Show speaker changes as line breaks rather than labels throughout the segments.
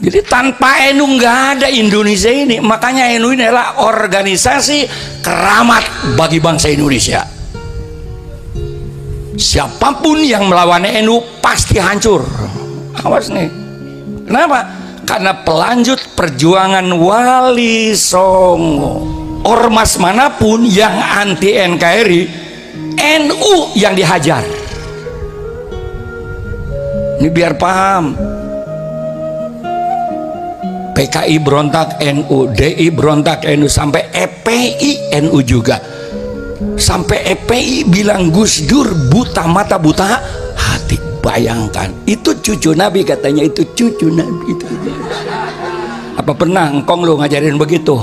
Jadi tanpa NU nggak ada Indonesia ini. Makanya NU ini adalah organisasi keramat bagi bangsa Indonesia. Siapapun yang melawan NU pasti hancur. Awas nih. Kenapa? Karena pelanjut perjuangan Wali Songo. Ormas manapun yang anti NKRI, NU yang dihajar. Ini biar paham. PKI berontak NU, DI berontak NU, sampai EPI NU juga. Sampai EPI bilang Gus Dur buta mata buta hati. Bayangkan, itu cucu Nabi katanya, itu cucu Nabi itu. Apa pernah engkong lu ngajarin begitu?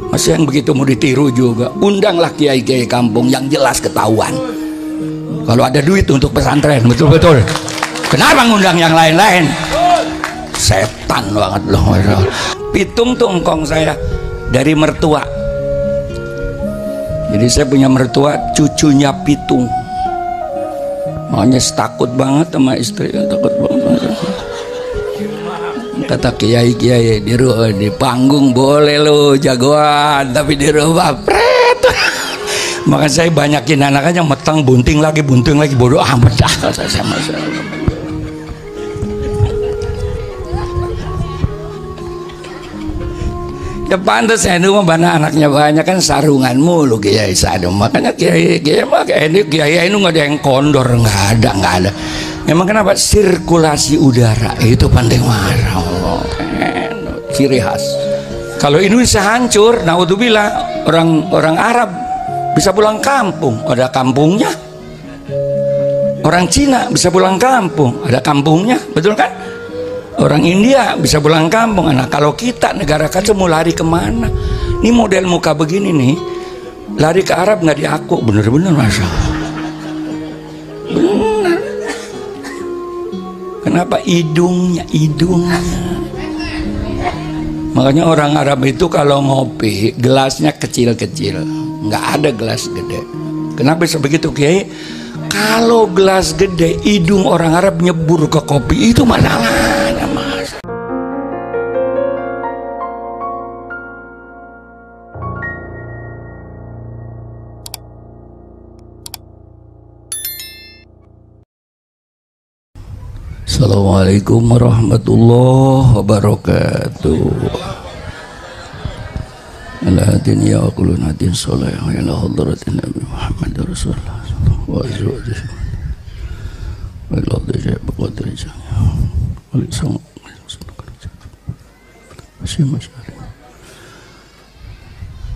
Masih yang begitu mau ditiru juga. Undanglah kiai-kiai kampung yang jelas ketahuan. Kalau ada duit untuk pesantren, betul-betul. Kenapa ngundang yang lain-lain? Setan banget loh. Pitung tuh engkong saya dari mertua. Jadi saya punya mertua, cucunya Pitung. Makanya takut banget sama istri, takut banget. Kata kiai-kiai di panggung boleh lo jagoan, tapi di rumah pret. Maka saya banyakin anaknya metang bunting lagi bodoh amat dah kata saya masalah. Ya pantas NU mah mana anaknya banyak kan sarungan mulu Kiai Sadam. Makanya Kiai mah Kiai NU nggak ada yang kondor, nggak ada. Memang kenapa? Sirkulasi udara itu penting marah. Ciri khas. Kalau Indonesia hancur, naudzubillah, orang Arab bisa pulang kampung, ada kampungnya. Orang Cina bisa pulang kampung, ada kampungnya, betul kan? Orang India bisa pulang kampung. Nah, kalau kita negara kaca mau lari kemana? Ini model muka begini nih, lari ke Arab nggak diaku, bener-bener masa. Bener. Kenapa? Hidungnya. Makanya orang Arab itu kalau ngopi gelasnya kecil-kecil, nggak ada gelas gede. Kenapa bisa begitu Kiai? Kalau gelas gede, hidung orang Arab nyebur ke kopi, itu masalahnya mas. Assalamualaikum warahmatullahi wabarakatuh. Al-hadin ya kulun hadin soleh ila hadratin Nabi Muhammad Rasulullah wa azwajihi wa ila dhajah baqadri jami'a wa lisam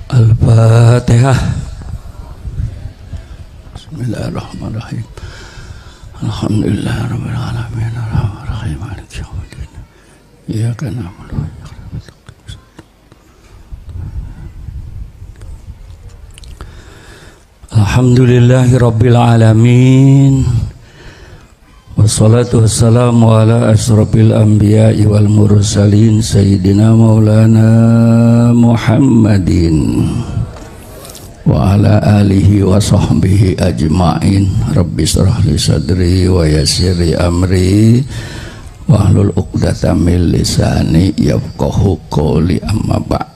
Al-Fatihah. Bismillahirrahmanirrahim. Alhamdulillah rabbil alamin arrahmanir rahim maliki yaumiddin. Iyyaka na'budu wa iyyaka nasta'in. Alhamdulillahi rabbil alamin. Wassalatu wassalamu ala asrofil anbiya'i wal mursalin sayyidina maulana Muhammadin wa ala alihi wa sahbihi ajma'in. Rabbi shrah li sadri wa yassir li amri wa hlul 'uqdatam min lisani yafqahu qawli, amma ba'd.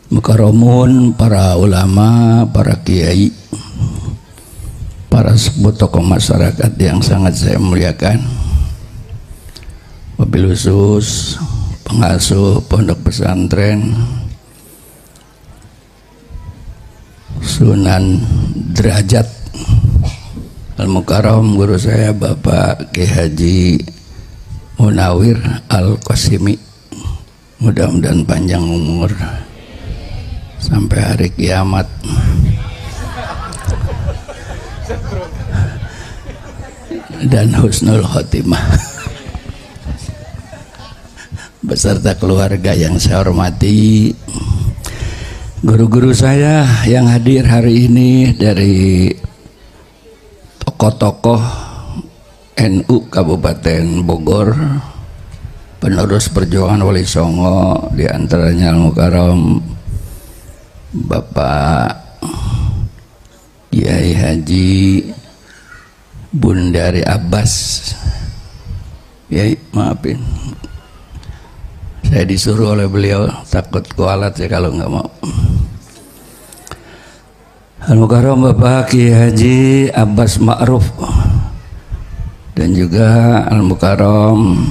Mukarramun para ulama, para kiai, para sepuh tokoh masyarakat yang sangat saya muliakan, wabil khusus pengasuh pondok pesantren Sunan Derajat Al-Mukarram, guru saya Bapak Ki Haji Munawir Al-Qasimi, mudah-mudahan panjang umur sampai hari kiamat, dan husnul khotimah, beserta keluarga yang saya hormati, guru-guru saya yang hadir hari ini dari tokoh-tokoh NU Kabupaten Bogor, penerus perjuangan Wali Songo, diantaranya Al-Mukarram Bapak Kiai Haji Bundari Abbas. Kiai, maafin, saya disuruh oleh beliau, takut kualat ya kalau nggak mau. Al-Mukarram Bapak Kiai Haji Abbas Ma'ruf, dan juga Al-Mukarram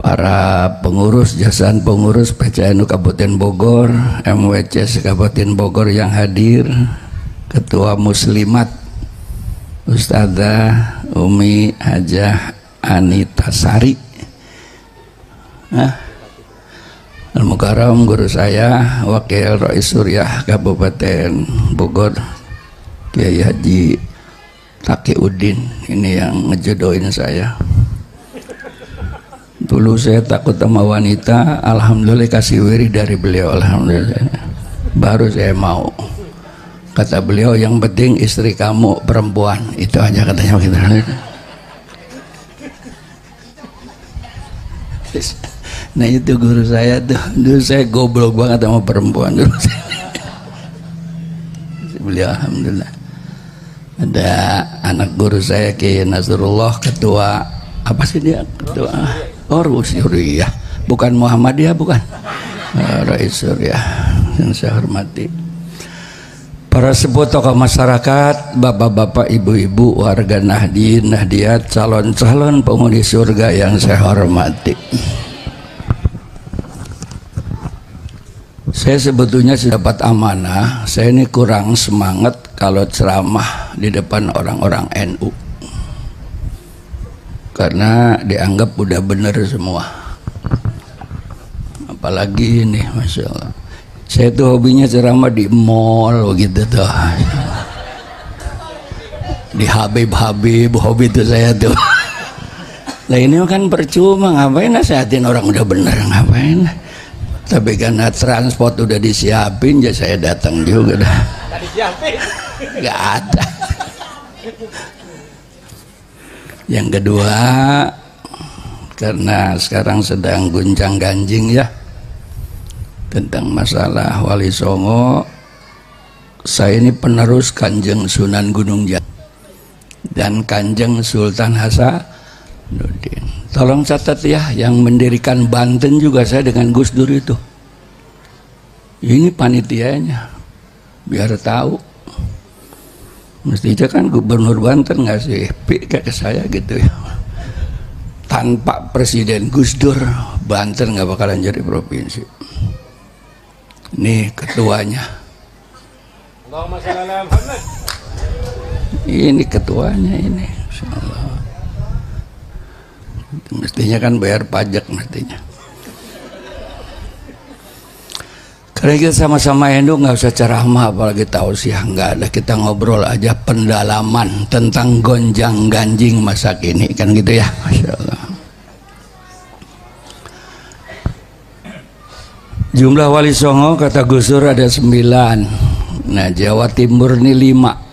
para pengurus, jasan pengurus PCNU Kabupaten Bogor, MWC Kabupaten Bogor yang hadir, Ketua Muslimat Ustadzah Umi Hajah Anita Sari, Al-Mukarram guru saya, Wakil Rais Suriah Kabupaten Bogor Kiai Haji Taqiuddin, ini yang ngejodohin saya. Dulu saya takut sama wanita, alhamdulillah kasih wiri dari beliau, alhamdulillah. Baru saya mau. Kata beliau, yang penting istri kamu perempuan, itu aja katanya gitu. Nah itu guru saya tuh, dulu saya goblok banget sama perempuan dulu. Beliau alhamdulillah. Ada anak guru saya Kiai Nasrullah, ketua apa sih dia, ketua Suriah, bukan Muhammadiyah, bukan, Rais Suriah yang saya hormati. Para sepuh tokoh masyarakat, bapak-bapak, ibu-ibu, warga Nahdien, Nahdiat, calon-calon penghuni surga yang saya hormati. Saya sebetulnya sudah dapat amanah, saya ini kurang semangat kalau ceramah di depan orang-orang NU, karena dianggap udah bener semua. Apalagi ini, Masya Allah, saya tuh hobinya ceramah di mall gitu tuh, di Habib hobi tuh saya tuh. Nah ini kan percuma, ngapain nasihatin orang udah bener, ngapain. Tapi karena transport udah disiapin, ya saya datang juga dah. Gak ada. Yang kedua, karena sekarang sedang guncang ganjing ya tentang masalah Wali Songo, saya ini penerus Kanjeng Sunan Gunung Jati dan Kanjeng Sultan Hasanuddin. Tolong catat ya, yang mendirikan Banten juga saya dengan Gus Dur itu. Ini panitianya, biar tahu. Mestinya kan Gubernur Banten ngasih pik ke saya gitu ya. Tanpa Presiden Gus Dur, Banten nggak bakalan jadi provinsi. Ini ketuanya. Ini ketuanya ini. Insyaallah. Mestinya kan bayar pajak mestinya. Karena kita sama-sama NU nggak usah ceramah apalagi tausiah, nggak ada, kita ngobrol aja pendalaman tentang gonjang ganjing masa kini kan gitu ya, Masya Allah. Jumlah Wali Songo kata Gus Dur ada 9. Nah Jawa Timur ini 5.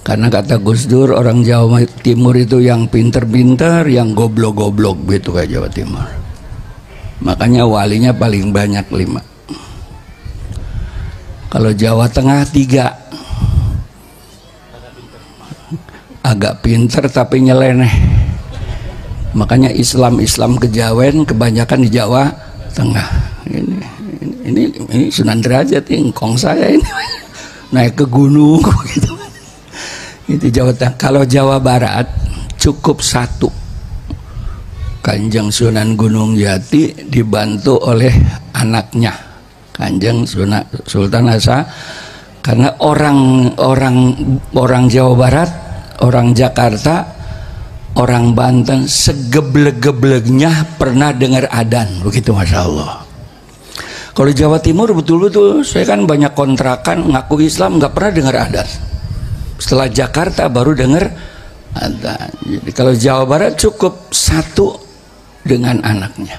Karena kata Gus Dur orang Jawa Timur itu yang pinter-pinter, yang goblok-goblok gitu kayak Jawa Timur. Makanya walinya paling banyak 5. Kalau Jawa Tengah 3. Agak pinter tapi nyeleneh. Makanya Islam kejawen kebanyakan di Jawa Tengah. Ini Sunan Derajat, ingkong saya ini naik ke gunung gitu. Itu Jawa Tengah. Kalau Jawa Barat cukup 1. Kanjeng Sunan Gunung Jati dibantu oleh anaknya Kanjeng Sultan Hasanuddin. Karena orang Jawa Barat, orang Jakarta, orang Banten segeblek-geblegnya pernah dengar adzan begitu, Masya Allah. Kalau Jawa Timur betul-betul saya kan banyak kontrakan ngaku Islam nggak pernah dengar adzan. Setelah Jakarta baru dengar adzan. Jadi kalau Jawa Barat cukup 1 dengan anaknya.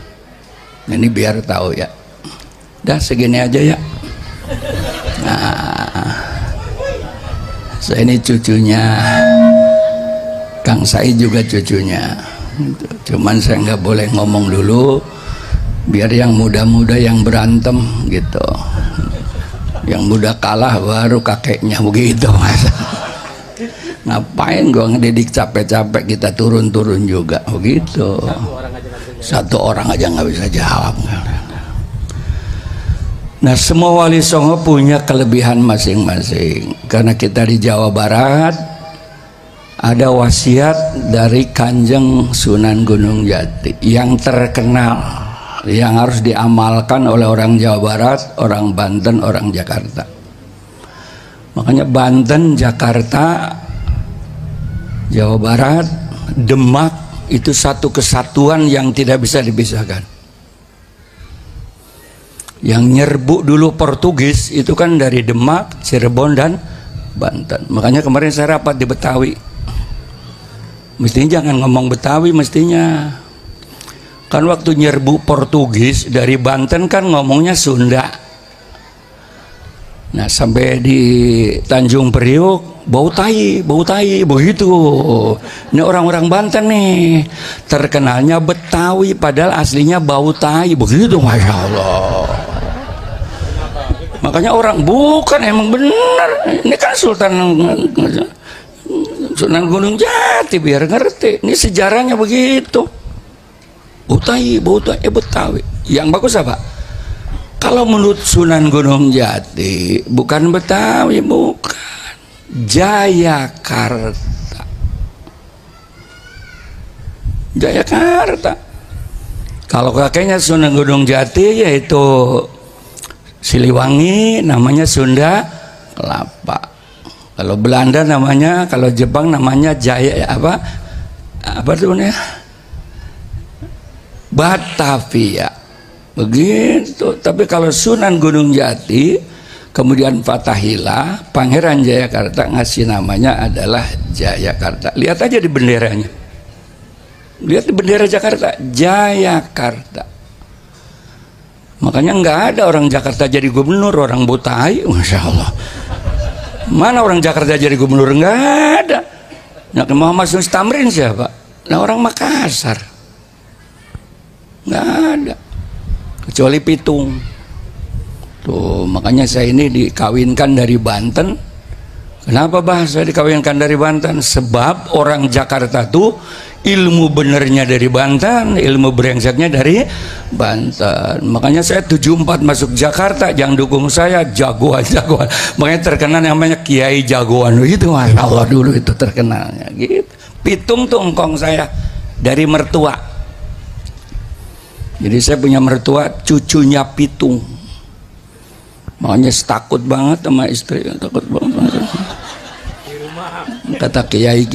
Nah, ini biar tahu ya. Dah segini aja ya. Nah, saya ini cucunya Kang Said, juga cucunya. Cuman saya nggak boleh ngomong dulu, biar yang muda-muda yang berantem gitu. Yang muda kalah baru kakeknya, begitu Mas. Ngapain gua ngedidik capek-capek, kita turun-turun juga, begitu. Satu orang aja nggak bisa jawab. Nah, semua wali songo punya kelebihan masing-masing. Karena kita di Jawa Barat, ada wasiat dari Kanjeng Sunan Gunung Jati yang terkenal, yang harus diamalkan oleh orang Jawa Barat, orang Banten, orang Jakarta. Makanya Banten, Jakarta, Jawa Barat, Demak itu satu kesatuan yang tidak bisa dipisahkan. Yang nyerbu dulu Portugis itu kan dari Demak, Cirebon, dan Banten. Makanya kemarin saya rapat di Betawi. Mestinya jangan ngomong Betawi, mestinya. Kan waktu nyerbu Portugis dari Banten kan ngomongnya Sunda. Nah, sampai di Tanjung Priok bau tai begitu. Ini orang-orang Banten nih, terkenalnya Betawi padahal aslinya bau tai begitu, Masya Allah. Makanya orang bukan, emang benar. Ini kan Sunan Gunung Jati, biar ngerti. Ini sejarahnya begitu. Bau tai Betawi. Yang bagus apa? Kalau menurut Sunan Gunung Jati bukan Betawi, bukan, Jayakarta. Jayakarta. Kalau kakeknya Sunan Gunung Jati yaitu Siliwangi, namanya Sunda Kelapa. Kalau Belanda namanya, kalau Jepang namanya Jaya apa tuh ya? Batavia. Begitu. Tapi kalau Sunan Gunung Jati kemudian Fathahillah, Pangeran Jayakarta ngasih namanya adalah Jayakarta. Lihat aja di benderanya. Lihat di bendera Jakarta, Jayakarta. Makanya nggak ada orang Jakarta jadi gubernur, orang Botai, Masya Allah. Mana orang Jakarta jadi gubernur? Nggak ada. Nah, Muhammad Yunus Tamrin siapa? Nah, orang Makassar. Nggak ada. Kecuali Pitung. Tuh, makanya saya ini dikawinkan dari Banten. Kenapa saya dikawinkan dari Banten? Sebab orang Jakarta tuh ilmu benernya dari Banten, ilmu brengseknya dari Banten. Makanya saya 74 masuk Jakarta, yang dukung saya jagoan. Makanya terkenal namanya Kiai Jagoan itu, Masya Allah, dulu itu terkenalnya gitu. Pitung tuh engkong saya dari mertua. Jadi saya punya mertua cucunya Pitung. Makanya takut banget sama istri, takut banget. Kata kiai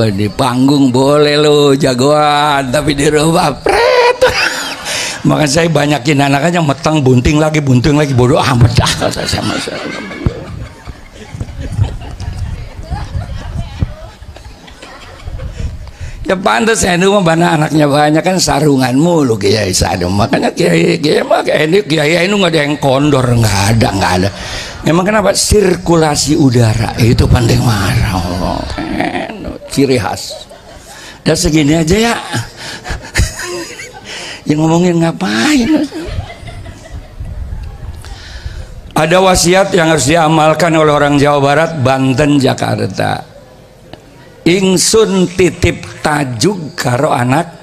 di panggung boleh lo jagoan, tapi di rumah pret. Maka saya banyakin anak-anaknya metang, bunting lagi bodoh amat dah kata sama saya. Ya pantas saya nu mana anaknya banyak kan sarungan mulu Kiai Sadem. Makanya Kiai nu nggak ada yang kondor, nggak ada. Memang kenapa? Sirkulasi udara itu penting, Masya Allah. Ciri khas. Dan segini aja ya. Yang ngomongin ngapain? Ada wasiat yang harus diamalkan oleh orang Jawa Barat, Banten, Jakarta. Ingsun titip tajuk karo anak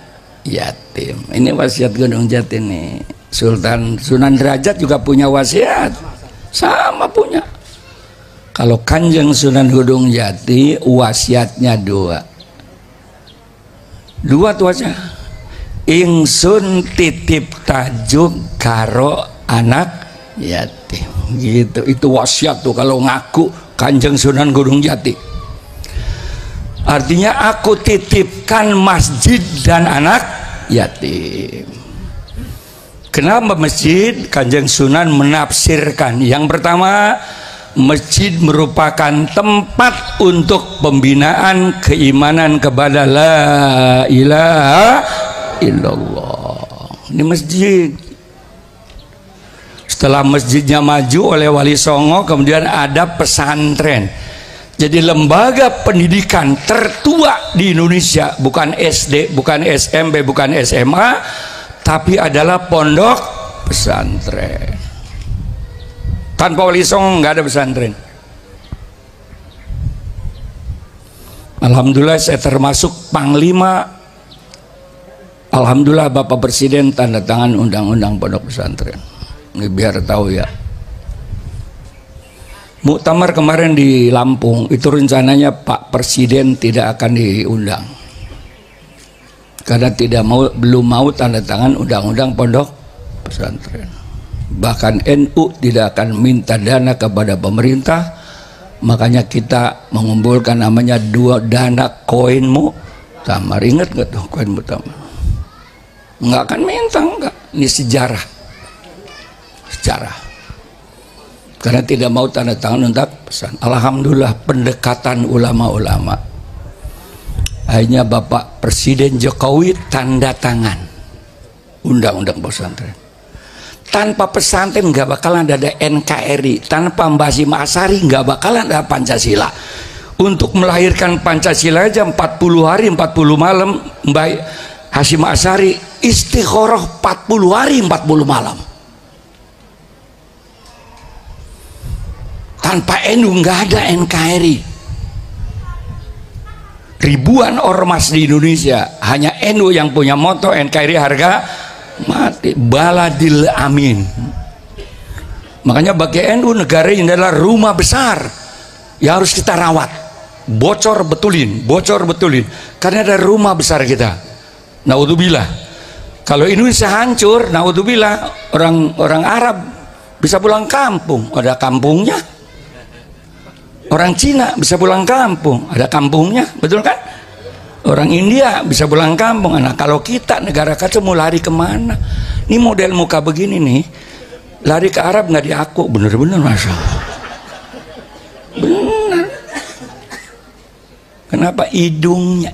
yatim. Ini wasiat Gunung Jati nih. Sunan Derajat juga punya wasiat, sama punya. Kalau Kanjeng Sunan Gunung Jati wasiatnya dua tuh aja. Ingsun titip tajuk karo anak yatim. Gitu, itu wasiat tuh kalau ngaku Kanjeng Sunan Gunung Jati. Artinya aku titipkan masjid dan anak yatim. Kenapa masjid? Kanjeng Sunan menafsirkan. Yang pertama, masjid merupakan tempat untuk pembinaan keimanan kepada la ilaha illallah. Ini masjid. Setelah masjidnya maju oleh Wali Songo, kemudian ada pesantren. Jadi lembaga pendidikan tertua di Indonesia bukan SD, bukan SMP, bukan SMA, tapi adalah pondok pesantren. Tanpa Wali Songo nggak ada pesantren. Alhamdulillah saya termasuk panglima. Alhamdulillah Bapak Presiden tanda tangan undang-undang pondok pesantren. Ini biar tahu ya. Muktamar kemarin di Lampung itu rencananya Pak Presiden tidak akan diundang karena belum mau tanda tangan undang-undang pondok pesantren. Bahkan NU tidak akan minta dana kepada pemerintah, makanya kita mengumpulkan namanya dana koin muktamar. Ingat nggak tuh koin muktamar? Nggak akan minta, nggak. Ini sejarah. Karena tidak mau tanda tangan untuk pesan. Alhamdulillah pendekatan ulama-ulama. Akhirnya Bapak Presiden Jokowi tanda tangan undang-undang pesantren. Tanpa pesantren nggak bakalan ada NKRI. Tanpa Mbah Hasyim Asy'ari nggak bakalan ada Pancasila. Untuk melahirkan Pancasila aja 40 hari 40 malam Mbah Hasyim Asy'ari istikharah 40 hari 40 malam. Tanpa NU nggak ada NKRI. Ribuan ormas di Indonesia, hanya NU yang punya moto NKRI harga mati. Baladil amin. Makanya bagi NU negara ini adalah rumah besar yang harus kita rawat. Bocor betulin. Karena ada rumah besar kita. Naudzubillah. Kalau Indonesia hancur, naudzubillah, orang Arab bisa pulang kampung, ada kampungnya. Orang Cina bisa pulang kampung, ada kampungnya, betul kan? Orang India bisa pulang kampung. Nah, kalau kita negara kaca mau lari kemana? Ini model muka begini nih, lari ke Arab nggak diaku, bener-bener masa. Bener. Kenapa? Hidungnya.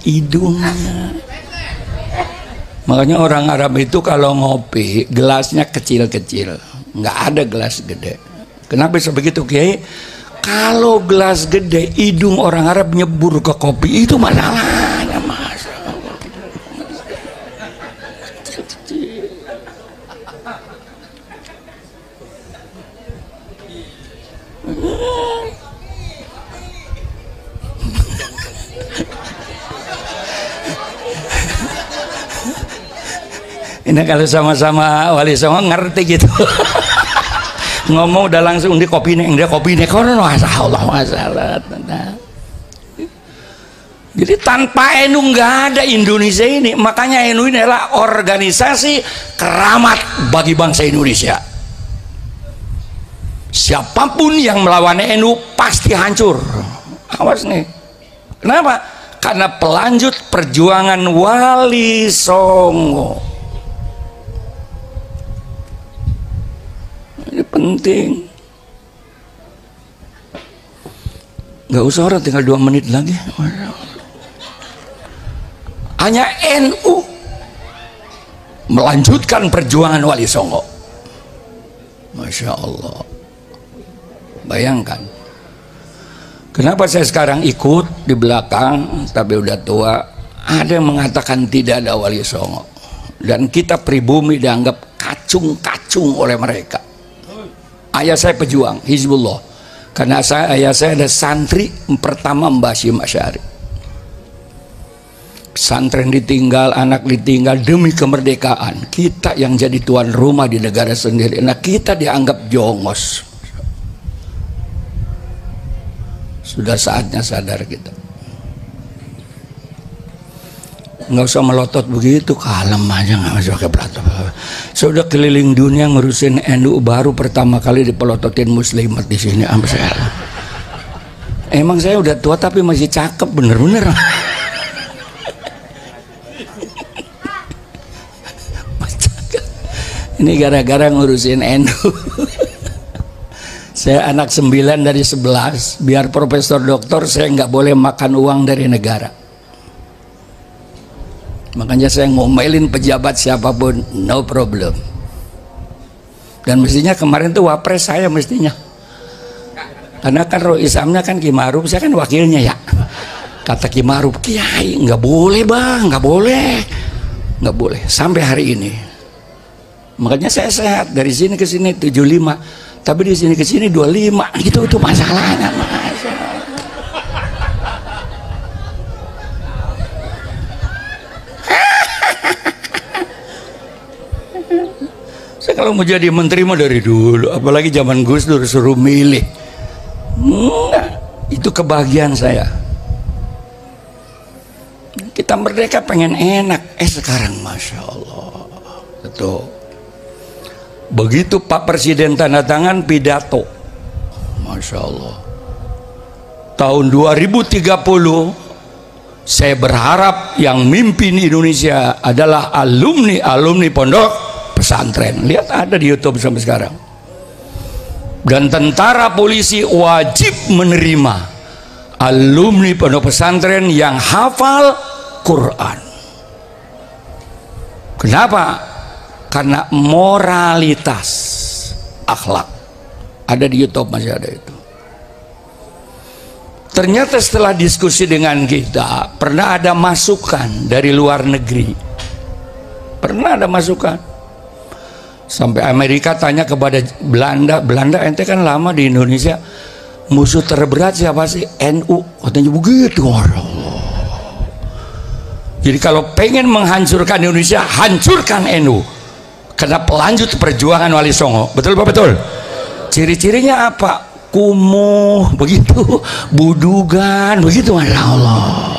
Makanya orang Arab itu kalau ngopi gelasnya kecil-kecil, nggak ada gelas gede. Kenapa bisa begitu, Kiai? Kalau gelas gede, hidung orang Arab nyebur ke kopi, itu masalahnya, Mas. Ini kalau sama-sama Wali Songo ngerti gitu. Ngomong udah langsung di kopi nih, kono masalah. Jadi tanpa NU nggak ada Indonesia ini. Makanya NU ini adalah organisasi keramat bagi bangsa Indonesia. Siapapun yang melawan NU pasti hancur. Awas nih. Kenapa? Karena pelanjut perjuangan Wali Songo. Ini penting. Nggak usah orang, tinggal 2 menit lagi. Hanya NU melanjutkan perjuangan Wali Songo. Masya Allah. Bayangkan. Kenapa saya sekarang ikut di belakang, tapi udah tua. Ada yang mengatakan tidak ada Wali Songo. Dan kita pribumi dianggap kacung-kacung oleh mereka. Ayah saya pejuang Hizbullah, karena ayah saya ada santri pertama Mbah Hasyim Asy'ari. Pesantren ditinggal, anak ditinggal demi kemerdekaan. Kita yang jadi tuan rumah di negara sendiri, nah kita dianggap jongos. Sudah saatnya sadar kita. Nggak usah melotot begitu, kalem aja, nggak usah pakai berat. Saya udah keliling dunia ngurusin NU, baru pertama kali dipelototin muslimat di sini. Emang saya udah tua tapi masih cakep, bener-bener. Ini gara-gara ngurusin NU. Saya anak 9 dari 11, biar profesor doktor saya nggak boleh makan uang dari negara. Makanya saya ngomelin pejabat siapapun, no problem. Dan mestinya kemarin tuh wapres saya mestinya. Karena kan roh Islamnya kan Ki Ma'ruf, saya kan wakilnya ya. Kata Ki Ma'ruf, Kiai nggak boleh bang, nggak boleh sampai hari ini. Makanya saya sehat dari sini ke sini 75. Tapi di sini ke sini 25 gitu, itu masalahnya. Saya kalau mau jadi menteri mah dari dulu, apalagi zaman Gus Dur suruh milih. Itu kebahagiaan saya. Kita merdeka pengen enak, sekarang Masya Allah. Betul. Begitu Pak Presiden tanda tangan pidato, Masya Allah. Tahun 2030, saya berharap yang mimpin Indonesia adalah alumni pondok pesantren. Lihat ada di YouTube sampai sekarang. Dan tentara polisi wajib menerima alumni pondok pesantren yang hafal Quran. Kenapa? Karena moralitas, akhlak. Ada di YouTube, masih ada itu. Ternyata setelah diskusi dengan kita, pernah ada masukan dari luar negeri. Pernah ada masukan. Sampai Amerika tanya kepada Belanda, ente kan lama di Indonesia, musuh terberat siapa sih? NU. Katanya begitu. Allah. Jadi kalau pengen menghancurkan Indonesia, hancurkan NU. Karena pelanjut perjuangan Wali Songo. Betul Pak? Betul. Ciri-cirinya apa? Kumuh, begitu. Budugan, begitu. Masya Allah.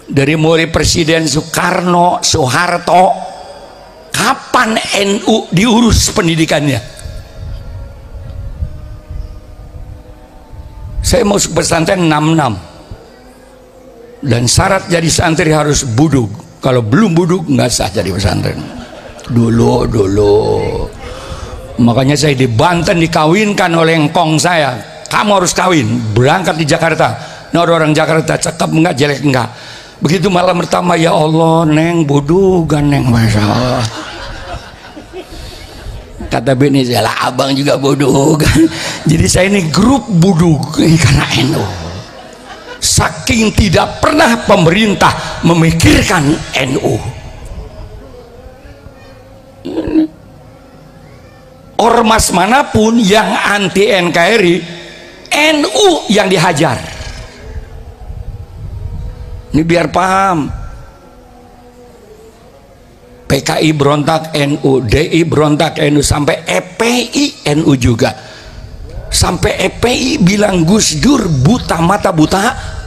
Dari mulai Presiden Soekarno, Soeharto, kapan NU diurus pendidikannya? Saya mau pesantren 66, dan syarat jadi santri harus budug. Kalau belum budug nggak sah jadi pesantren. Dulu. Makanya saya di Banten dikawinkan oleh engkong saya. Kamu harus kawin, berangkat di Jakarta. Nah, orang Jakarta cakep enggak, jelek enggak. Begitu malam pertama, ya Allah, neng budugan neng, Masya Allah. Kata bini saya, lah abang juga budugan. Jadi saya ini grup budug karena NU. Saking tidak pernah pemerintah memikirkan NU. Ormas manapun yang anti NKRI, NU yang dihajar. Ini biar paham. PKI berontak NU, DI berontak NU, sampai EPI NU juga. Sampai EPI bilang Gus Dur buta mata buta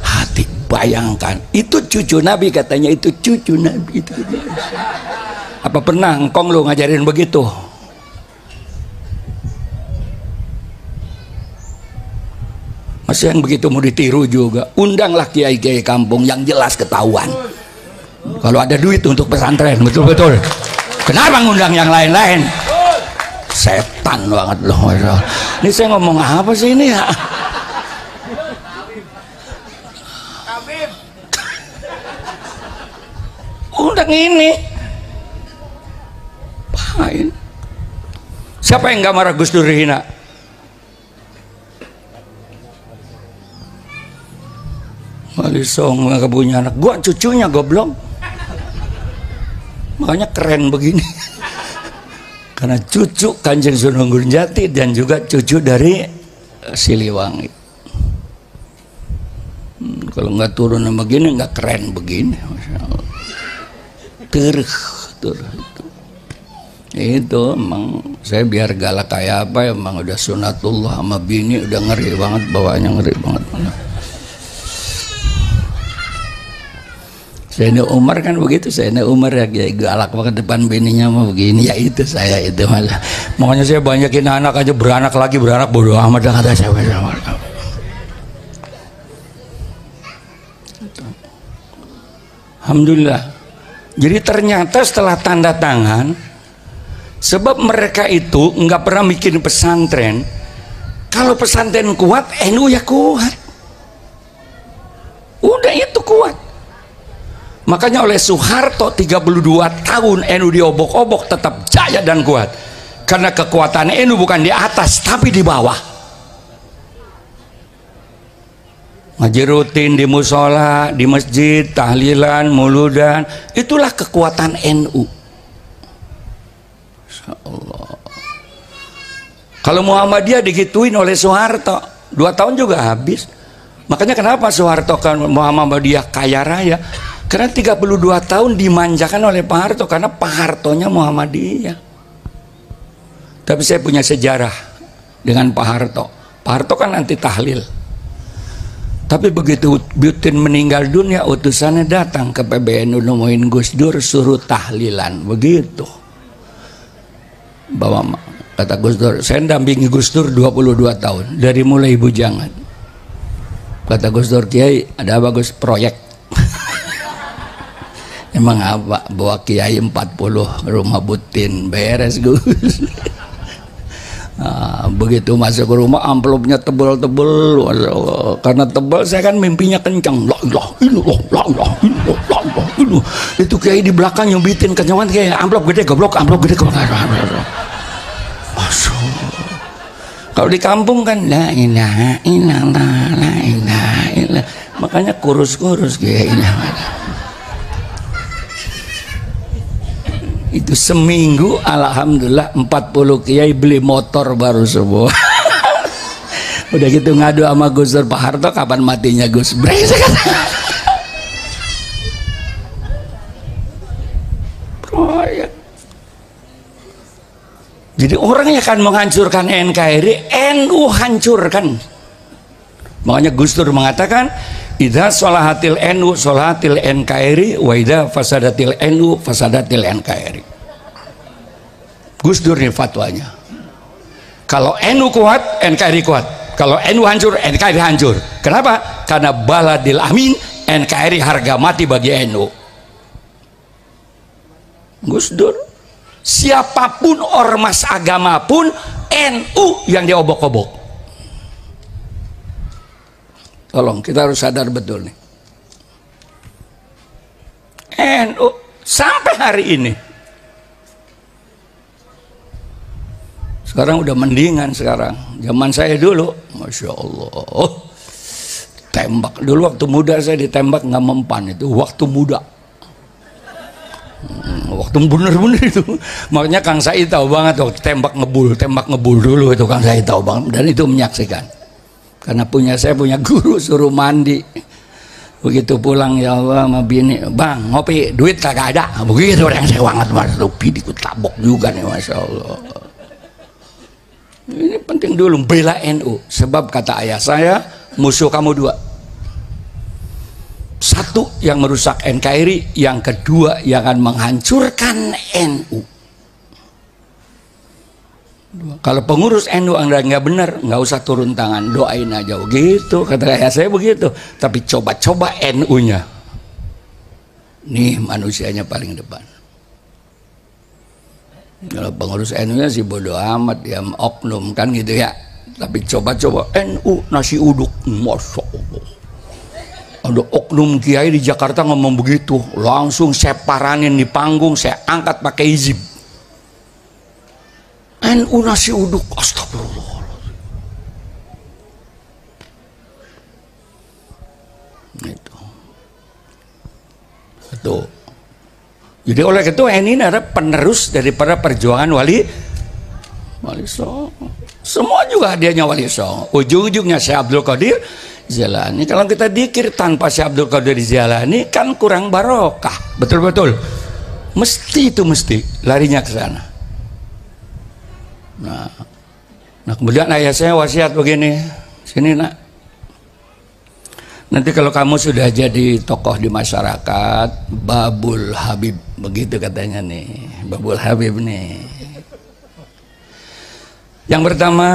hati. Bayangkan, itu cucu Nabi, katanya itu cucu Nabi itu. Apa pernah engkong lu ngajarin begitu? Masih yang begitu mau ditiru juga. Undanglah kiai-kiai kampung yang jelas ketahuan. Kalau ada duit untuk pesantren, betul-betul. Kenapa ngundang yang lain-lain? Setan banget loh. Ini saya ngomong apa sih ini ya? Undang ini. Pahin. Siapa yang gak marah Gus Dur dihina? Wali Songo nggak punya anak, gua cucunya goblok. Makanya keren begini. Karena cucu Kanjeng Sunan Gunung Jati dan juga cucu dari Siliwangi. Kalau nggak turun begini nggak keren begini, Masya Allah. Itu emang saya biar galak kayak apa, emang udah sunatullah sama bini, udah ngeri banget bawaannya, ngeri banget. Sayyidina Umar kan begitu, Sayyidina Umar ya galak banget depan bininya mah begini. Ya itu saya itu malah. Makanya saya banyakin anak aja, beranak lagi beranak, bodoh amat dah kata saya. Alhamdulillah. Jadi ternyata setelah tanda tangan, sebab mereka itu nggak pernah bikin pesantren. Kalau pesantren kuat, NU ya kuat. Udah itu kuat. Makanya oleh Soeharto 32 tahun NU diobok-obok tetap jaya dan kuat. Karena kekuatan NU bukan di atas tapi di bawah. Ngaji rutin di musola, di masjid, tahlilan, muludan, itulah kekuatan NU. Allah. Kalau Muhammadiyah digituin oleh Soeharto 2 tahun juga habis. Makanya kenapa Soeharto kan Muhammadiyah kaya raya, karena 32 tahun dimanjakan oleh Pak Harto, karena Pak Hartonya Muhammadiyah. Tapi saya punya sejarah dengan Pak Harto. Pak Harto kan anti tahlil, tapi begitu Butin meninggal dunia, utusannya datang ke PBNU nemuin Gus Dur, suruh tahlilan. Begitu bawa, kata Gus Dur, saya dampingi Gus Dur 22 tahun dari mulai bujangan. Kata Gus Dur, Kiai ada bagus proyek. Emang apa? Bawa Kiai 40 rumah Butin beres Gus. Nah, begitu masuk ke rumah amplopnya tebel-tebel, karena tebel saya kan mimpinya kencang. La ilaha illallah, la ilaha illallah, la ilaha illallah. Itu Kiai di belakang nyubitin kenyawan, kayak amplop gede goblok, amplop gede goblok. Masya Allah. Kalau di kampung kan la ilaha illallah, la ilaha illallah, makanya kurus-kurus Kiainya. Itu seminggu alhamdulillah 40 kiai beli motor baru semua. Udah gitu ngadu sama Gus Dur, Pak Harto kapan matinya Gus? Brengsek. Proyek. Jadi orang yang akan menghancurkan NKRI, NU hancurkan. Makanya Gus Dur mengatakan, idza sholahatil NU sholahatil NKRI, wa idza fasadatil NU fasadatil NKRI. Gus Dur ini fatwanya. Kalau NU kuat, NKRI kuat. Kalau NU hancur, NKRI hancur. Kenapa? Karena baladil amin, NKRI harga mati bagi NU. Gus Dur, siapapun ormas agama pun, NU yang diobok-obok. Tolong, kita harus sadar betul nih. NU sampai hari ini. Sekarang udah mendingan sekarang. Zaman saya dulu, Masya Allah, tembak. Dulu waktu muda saya ditembak nggak mempan, itu waktu muda. Waktu bener-bener itu. Makanya Kang Said tahu banget waktu tembak ngebul dulu itu, Kang Said tahu banget. Dan itu menyaksikan. Karena saya punya guru suruh mandi. Begitu pulang, ya Allah sama bini, bang ngopi, duit kagak ada. Begitu orang saya banget, mas rupi ditabok juga nih, Masya Allah. Ini penting dulu bela NU, sebab kata ayah saya, musuh kamu 2. 1 yang merusak NKRI, yang kedua yang akan menghancurkan NU. Kalau pengurus NU Anda nggak benar, nggak usah turun tangan, doain aja. Begitu kata ayah saya begitu. Tapi coba-coba NU-nya, nih manusianya paling depan. Kalau pengurus NU-nya sih bodoh amat, ya oknum kan gitu ya. Tapi coba-coba NU nasi uduk, Masya Allah. Ada oknum kiai di Jakarta ngomong begitu, langsung saya paranin di panggung, saya angkat pakai izin. NU nasi uduk, astagfirullah. Itu. Itu. Jadi oleh itu ini adalah penerus daripada perjuangan Wali Songo. Semua juga hadiahnya Wali Songo. Ujung-ujungnya Syekh Abdul Qadir Jailani. Kalau kita dikir tanpa Syekh Abdul Qadir Jailani kan kurang barokah. Betul-betul. Mesti larinya ke sana. Nah kemudian ayah saya wasiat begini, sini nak. Nanti kalau kamu sudah jadi tokoh di masyarakat, Babul Habib, begitu katanya nih, Babul Habib nih. Yang pertama,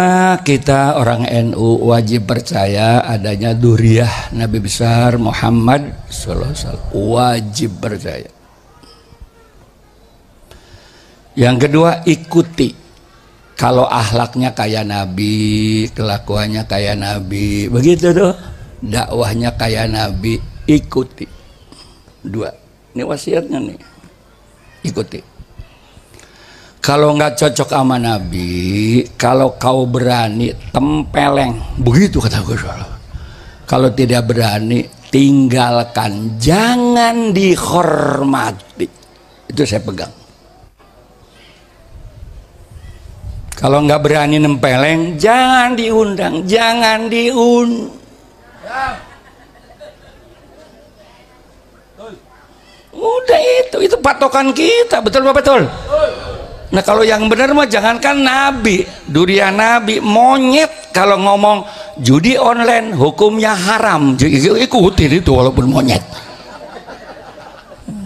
kita orang NU wajib percaya adanya Duriyah Nabi besar Muhammad sallallahu alaihi wasallam, wajib percaya. Yang kedua, ikuti. Kalau akhlaknya kayak Nabi, kelakuannya kayak Nabi, begitu tuh. Dakwahnya kayak Nabi, ikuti. 2, ini wasiatnya nih, ikuti. Kalau nggak cocok sama Nabi, kalau kau berani tempeleng, begitu kata Gus. Kalau tidak berani tinggalkan, jangan dihormati. Itu saya pegang. Kalau nggak berani nempeleng, jangan diundang, jangan Udah itu patokan kita, betul apa betul? Nah kalau yang benar mah jangankan nabi, durian nabi, monyet kalau ngomong judi online hukumnya haram, ikutin itu walaupun monyet.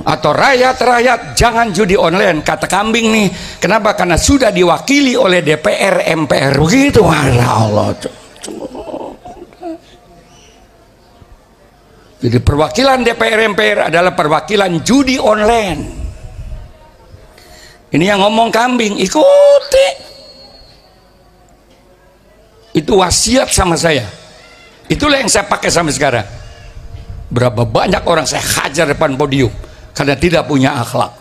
Atau rakyat jangan judi online, kata kambing nih. Kenapa? Karena sudah diwakili oleh DPR MPR begitu. Allah. Jadi perwakilan DPR MPR adalah perwakilan judi online. Ini yang ngomong kambing, ikuti. Itu wasiat sama saya. Itulah yang saya pakai sampai sekarang. Berapa banyak orang saya hajar depan podium karena tidak punya akhlak.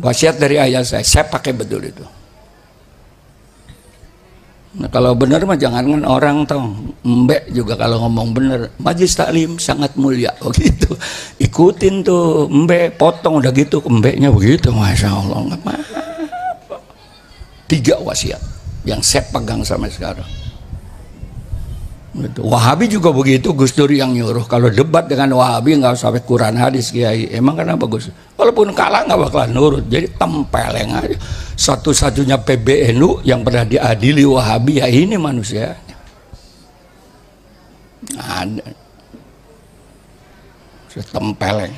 Wasiat dari ayah saya pakai betul itu. Nah kalau benar mah jangankan orang tahu, mbek juga kalau ngomong benar, majlis taklim sangat mulia begitu. Ikutin tuh mbek, potong udah gitu mbeknya begitu, masya Allah. Nggak apa-apa. 3 wasiat yang saya pegang sampai sekarang. Wahabi juga begitu, Gus Dur yang nyuruh kalau debat dengan Wahabi nggak usah sampai Quran hadis Kiai. Emang kenapa Gus? Walaupun kalah nggak bakalan nurut, jadi tempeleng aja. Satu-satunya PBNU yang pernah diadili Wahabi ya ini manusia. Ada, tempeleng.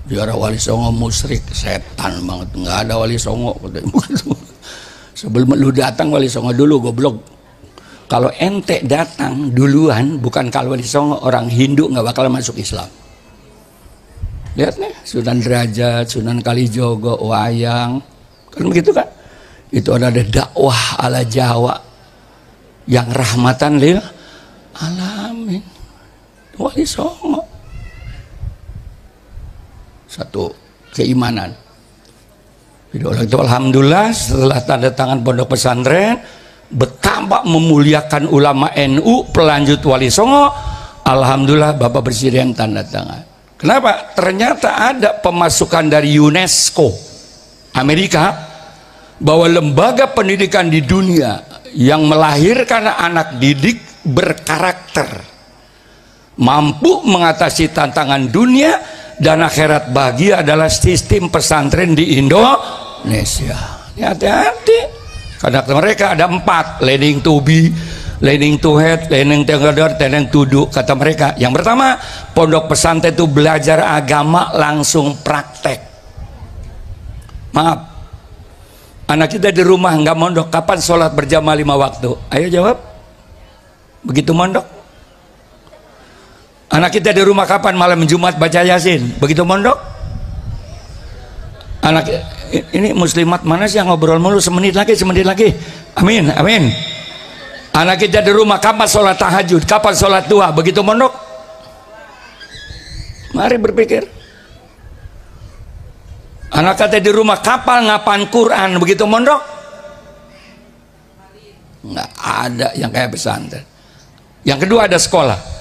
Biar Wali Songo musyrik, setan banget, nggak ada Wali Songo. Sebelum lu datang Wali Songo dulu, goblok. Kalau ente datang duluan, bukan kalau Wali Songo, orang Hindu nggak bakal masuk Islam. Lihat nih, Sunan Derajat, Sunan Kalijogo, Wayang, kan begitu kan? Itu ada dakwah ala Jawa yang rahmatan lil alamin. Wali Songo. Satu keimanan. Itu alhamdulillah setelah tanda tangan pondok pesantren, betapa memuliakan ulama NU pelanjut Wali Songo. Alhamdulillah Bapak Presiden tanda tangan. Kenapa? Ternyata ada pemasukan dari UNESCO Amerika bahwa lembaga pendidikan di dunia yang melahirkan anak didik berkarakter, mampu mengatasi tantangan dunia dan akhirat bahagia adalah sistem pesantren di Indonesia. Hati-hati. Karena mereka ada 4, learning to be, learning to head, learning to gather, learning to do. Kata mereka, yang pertama, pondok pesantren itu belajar agama langsung praktek. Maaf, anak kita di rumah nggak mondok, kapan sholat berjamaah 5 waktu? Ayo jawab. Begitu mondok. Anak kita di rumah kapan malam Jumat baca Yasin? Begitu mondok. Anak ini muslimat mana sih yang ngobrol mulu, semenit lagi. Amin, amin. Anak kita di rumah kapan sholat tahajud, kapan sholat duha? Begitu mondok. Mari berpikir. Anak kita di rumah kapan ngapaan Quran? Begitu mondok. Nggak ada yang kayak pesantren. Yang kedua ada sekolah.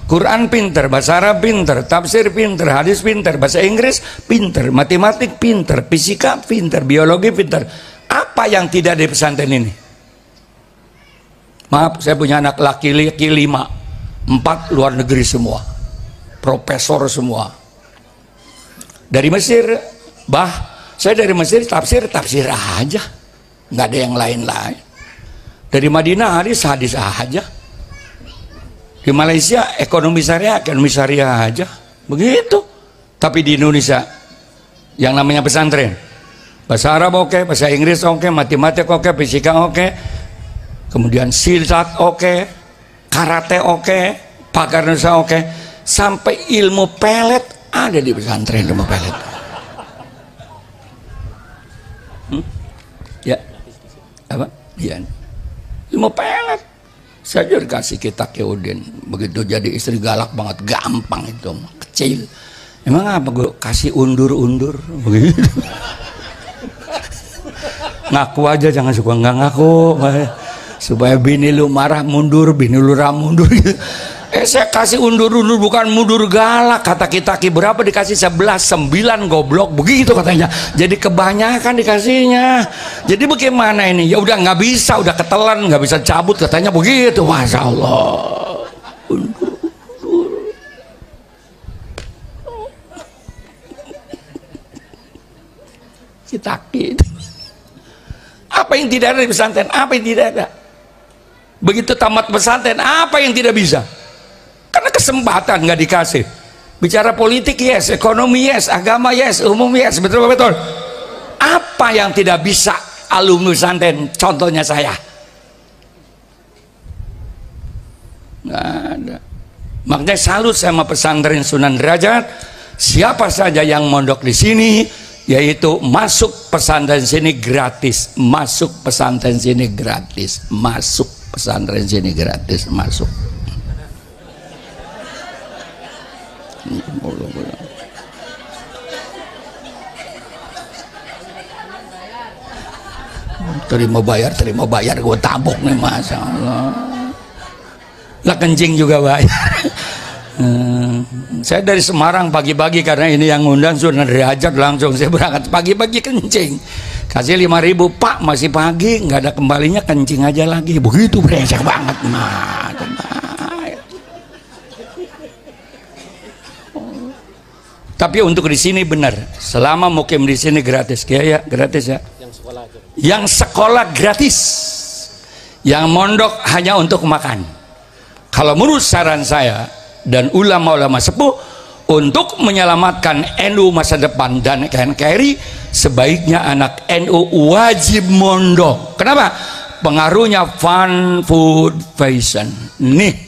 Quran pinter, bahasa Arab pinter, tafsir pinter, hadis pinter, bahasa Inggris pinter, matematik pinter, fisika pinter, biologi pinter. Apa yang tidak di pesantren ini? Maaf, saya punya anak laki-laki 5, 4 luar negeri semua, profesor semua. Dari Mesir, saya dari Mesir tafsir aja, nggak ada yang lain-lain. Dari Madinah hadis aja. Di Malaysia ekonomi syariah aja begitu. Tapi di Indonesia yang namanya pesantren, bahasa Arab oke, bahasa Inggris oke, matematik oke, fisika oke, kemudian silat oke, karate oke, pagar nusa oke, sampai ilmu pelet ada di pesantren. Ilmu pelet ya apa? Iya, ilmu pelet. Saya juga dikasih kitab Keudin, begitu jadi istri galak banget, gampang itu, kecil. Emang apa gue kasih undur-undur begitu? Ngaku aja, jangan suka nggak ngaku, supaya bini lu marah mundur, bini lu mundur gitu. Saya kasih undur-undur bukan mundur galak, kata kita berapa dikasih 11, 9 goblok begitu katanya. Jadi kebanyakan dikasihnya. Jadi bagaimana ini? Ya udah nggak bisa, udah ketelan, nggak bisa cabut katanya begitu. Masya Allah. Kita gitu. Apa yang tidak ada di pesantren? Apa yang tidak ada? Begitu tamat pesantren, apa yang tidak bisa? Karena kesempatan nggak dikasih. Bicara politik yes, ekonomi yes, agama yes, umum yes, betul. Apa yang tidak bisa alumni pesantren? Contohnya saya. Nggak ada. Makanya salut sama pesantren Sunan Derajat. Siapa saja yang mondok di sini, yaitu masuk pesantren sini gratis, masuk pesantren sini gratis, masuk pesantren sini gratis, masuk. Terima bayar gue tabok nih, Masya Allah. Lah kencing juga bayar. Saya dari Semarang pagi-pagi, karena ini yang ngundang Sunan Derajat, langsung saya berangkat pagi-pagi kencing, kasih 5.000. Pak masih pagi nggak ada kembalinya, kencing aja lagi. Begitu brengsek banget mah. Tapi untuk di sini benar, selama mukim di sini gratis, ya gratis ya. Yang sekolah gratis, yang mondok hanya untuk makan. Kalau menurut saran saya dan ulama-ulama sepuh, untuk menyelamatkan NU masa depan dan NKRI, sebaiknya anak NU wajib mondok. Kenapa? Pengaruhnya fun, food, fashion. Nih